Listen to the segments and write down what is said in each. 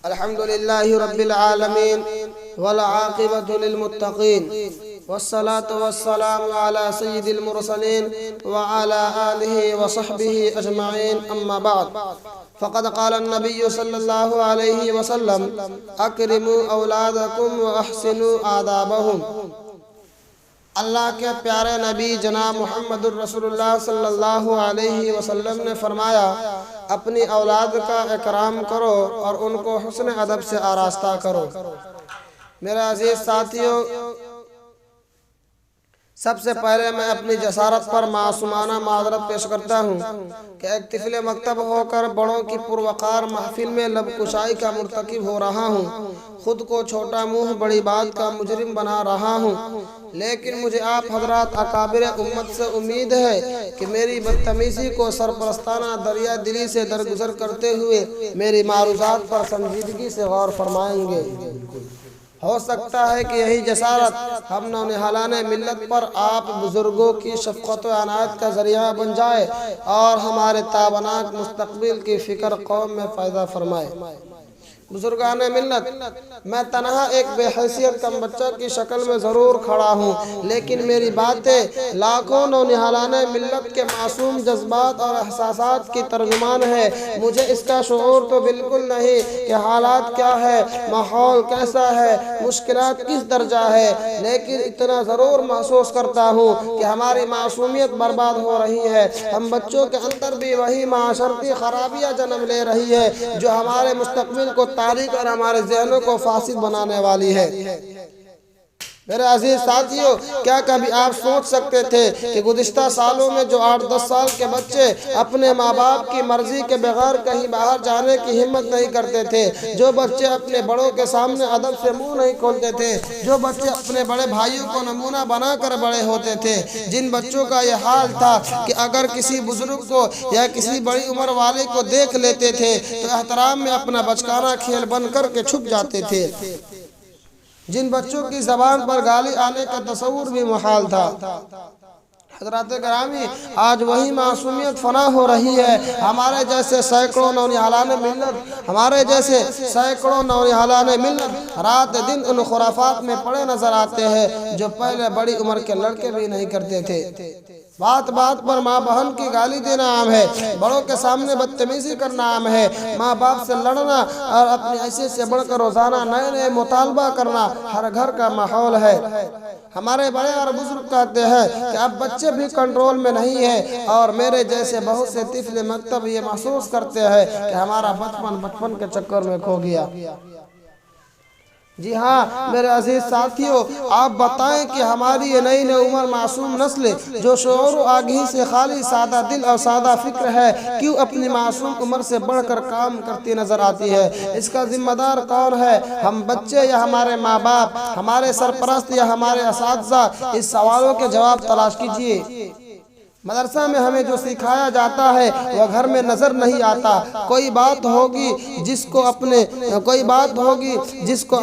الحمد لله رب العالمين والعاقبة للمتقين والصلاة والسلام على سيد المرسلين وعلى آله وصحبه أجمعين أما بعد فقد قال النبي صلى الله عليه وسلم أكرموا أولادكم وأحسنوا آدابهم۔ اللہ کے پیارے نبی جناب محمد الرسول اللہ صلی اللہ علیہ وسلم نے فرمایا، اپنی اولاد کا اکرام کرو اور ان کو حسن ادب سے آراستہ کرو۔ میرے عزیز ساتھیوں، سب سے پہلے میں اپنی جسارت پر معصومانہ معذرت پیش کرتا ہوں کہ ایک طفل مکتب ہو کر بڑوں کی پروقار محفل میں لب کشائی کا مرتکب ہو رہا ہوں، خود کو چھوٹا منہ بڑی بات کا مجرم بنا رہا ہوں، لیکن مجھے آپ حضرات اکابر امت سے امید ہے کہ میری بدتمیزی کو سرپرستانہ دریا دلی سے درگزر کرتے ہوئے میری معروضات پر سنجیدگی سے غور فرمائیں گے۔ ہو سکتا ہے کہ یہی جسارت ہم نونہالان ملت پر آپ بزرگوں کی شفقت و عنایت کا ذریعہ بن جائے اور ہمارے تابناک مستقبل کی فکر قوم میں فائدہ فرمائے۔ بزرگان ملت، میں تنہا ایک بے حیثیت کم بچہ کی شکل میں ضرور کھڑا ہوں، لیکن میری باتیں لاکھوں نونہالان ملت کے معصوم جذبات اور احساسات کی ترجمان ہے۔ مجھے اس کا شعور تو بالکل نہیں کہ حالات کیا ہے، ماحول کیسا ہے، مشکلات کس درجہ ہے، لیکن اتنا ضرور محسوس کرتا ہوں کہ ہماری معصومیت برباد ہو رہی ہے۔ ہم بچوں کے اندر بھی وہی معاشرتی خرابیاں جنم لے رہی ہے جو ہمارے مستقبل کو تاریک اور ہمارے ذہنوں کو فاسد بنانے والی ہے۔ میرے عزیز ساتھیوں، کیا کبھی آپ سوچ سکتے تھے کہ گزشتہ سالوں میں جو 8-10 سال کے بچے اپنے ماں باپ کی مرضی کے بغیر کہیں باہر جانے کی ہمت نہیں کرتے تھے، جو بچے اپنے بڑوں کے سامنے ادب سے منہ نہیں کھولتے تھے، جو بچے اپنے بڑے بھائیوں کو نمونہ بنا کر بڑے ہوتے تھے، جن بچوں کا یہ حال تھا کہ اگر کسی بزرگ کو یا کسی بڑی عمر والے کو دیکھ لیتے تھے تو احترام میں اپنا بچکانہ کھیل بن کر کے چھپ جاتے تھے، جن بچوں کی زبان پر گالی آنے کا تصور بھی محال تھا۔ حضرات گرامی، آج وہی معصومیت فنا ہو رہی ہے۔ ہمارے جیسے سینکڑوں نونہالان ملت رات دن ان خرافات میں پڑے نظر آتے ہیں جو پہلے بڑی عمر کے لڑکے بھی نہیں کرتے تھے۔ بات بات پر ماں بہن کی گالی دینا عام ہے، بڑوں کے سامنے بدتمیزی کرنا عام ہے، ماں باپ سے لڑنا اور اپنی حیثیت سے بڑھ کر روزانہ نئے نئے مطالبہ کرنا ہر گھر کا ماحول ہے۔ ہمارے بڑے اور بزرگ کہتے ہیں کہ اب بچے بھی کنٹرول میں نہیں ہیں، اور میرے جیسے بہت سے طفل مکتب یہ محسوس کرتے ہیں کہ ہمارا بچپن کے چکر میں کھو گیا۔ جی ہاں میرے عزیز ساتھیوں، آپ بتائیں کہ ہماری یہ نئی عمر معصوم نسل جو شعور و آگہی سے خالی سادہ دل اور سادہ فکر ہے، کیوں اپنی معصوم عمر سے بڑھ کر کام کرتی نظر آتی ہے؟ اس کا ذمہ دار کون ہے؟ ہم بچے یا ہمارے ماں باپ، ہمارے سرپرست یا ہمارے اساتذہ؟ اس سوالوں کے جواب تلاش کیجیے۔ مدرسہ میں ہمیں جو سکھایا جاتا ہے وہ گھر میں نظر نہیں آتا۔ کوئی بات ہوگی جس کو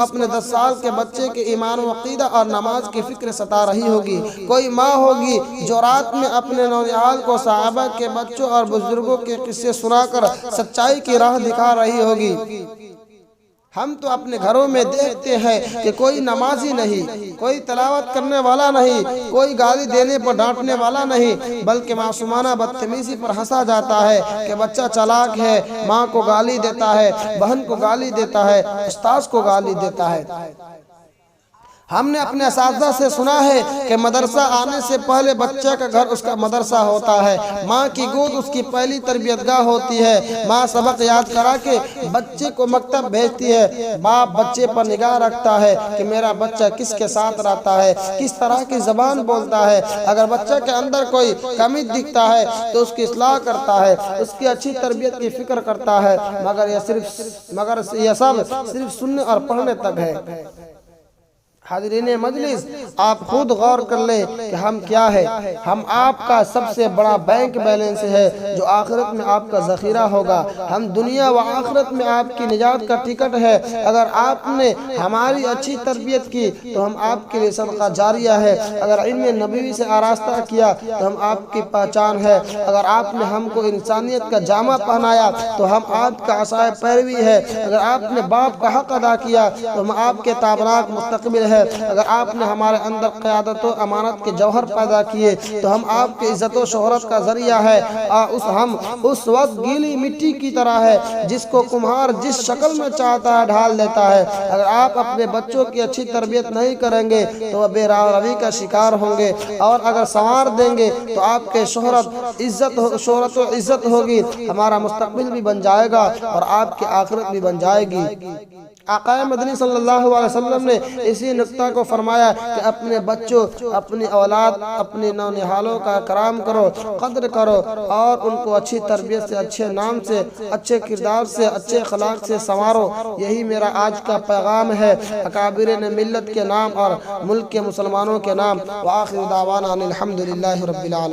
اپنے 10 سال کے بچے کے ایمان و عقیدہ اور نماز کی فکر ستا رہی ہوگی۔ کوئی ماں ہوگی جو رات میں اپنے نونہال کو صحابہ کے بچوں اور بزرگوں کے قصے سنا کر سچائی کی راہ دکھا رہی ہوگی۔ ہم تو اپنے گھروں میں دیکھتے ہیں کہ کوئی نمازی نہیں، کوئی تلاوت کرنے والا نہیں، کوئی گالی دینے پر ڈانٹنے والا نہیں، بلکہ معصومانہ بدتمیزی پر ہنسا جاتا ہے کہ بچہ چالاک ہے، ماں کو گالی دیتا ہے، بہن کو گالی دیتا ہے، استاذ کو گالی دیتا ہے۔ ہم نے اپنے اساتذہ سے سنا ہے کہ مدرسہ آنے سے پہلے بچہ کا گھر اس کا مدرسہ ہوتا ہے، ماں کی گود اس کی پہلی تربیت گاہ ہوتی ہے، ماں سبق یاد کرا کے بچے کو مکتب بھیجتی ہے، باپ بچے پر نگاہ رکھتا ہے کہ میرا بچہ کس کے ساتھ رہتا ہے، کس طرح کی زبان بولتا ہے، اگر بچہ کے اندر کوئی کمی دکھتا ہے تو اس کی اصلاح کرتا ہے، اس کی اچھی تربیت کی فکر کرتا ہے، مگر یہ سب صرف سننے اور پڑھنے تک ہے۔ حاضرین مجلس، آپ خود غور کر لیں کہ ہم کیا ہے۔ ہم آپ کا سب سے بڑا بینک بیلنس ہے جو آخرت میں آپ کا ذخیرہ ہوگا۔ ہم دنیا و آخرت میں آپ کی نجات کا ٹکٹ ہے۔ اگر آپ نے ہماری اچھی تربیت کی تو ہم آپ کے لیے صدقہ جاریہ ہے۔ اگر علم نبوی سے آراستہ کیا تو ہم آپ کی پہچان ہے۔ اگر آپ نے ہم کو انسانیت کا جامہ پہنایا تو ہم آپ کا عصائے پیروی ہے۔ اگر آپ نے باپ کا حق ادا کیا تو ہم آپ کے تابناک مستقبل ہے۔ اگر آپ نے ہمارے اندر قیادت و امانت کے جوہر پیدا کیے تو ہم آپ کے عزت و شہرت کا ذریعہ ہے۔ ہم اس وقت گیلی مٹی کی طرح ہے جس کو کمہار جس شکل میں چاہتا ہے ڈھال دیتا ہے۔ اگر آپ اپنے بچوں کی اچھی تربیت نہیں کریں گے تو وہ بے روی کا شکار ہوں گے، اور اگر سنوار دیں گے تو آپ کے شہرت و عزت ہوگی، ہمارا مستقبل بھی بن جائے گا اور آپ کی آخرت بھی بن جائے گی۔ آقا مدنی صلی اللہ علیہ وسلم نے اسی نقطہ کو فرمایا کہ اپنے بچوں، اپنی اولاد، اپنی نونہالوں کا کرام کرو، قدر کرو، اور ان کو اچھی تربیت سے، اچھے نام سے، اچھے کردار سے، اچھے اخلاق سے سنوارو۔ یہی میرا آج کا پیغام ہے، اکابرین ملت کے نام اور ملک کے مسلمانوں کے نام۔ وآخر دعوانا ان الحمدللہ رب العالمین۔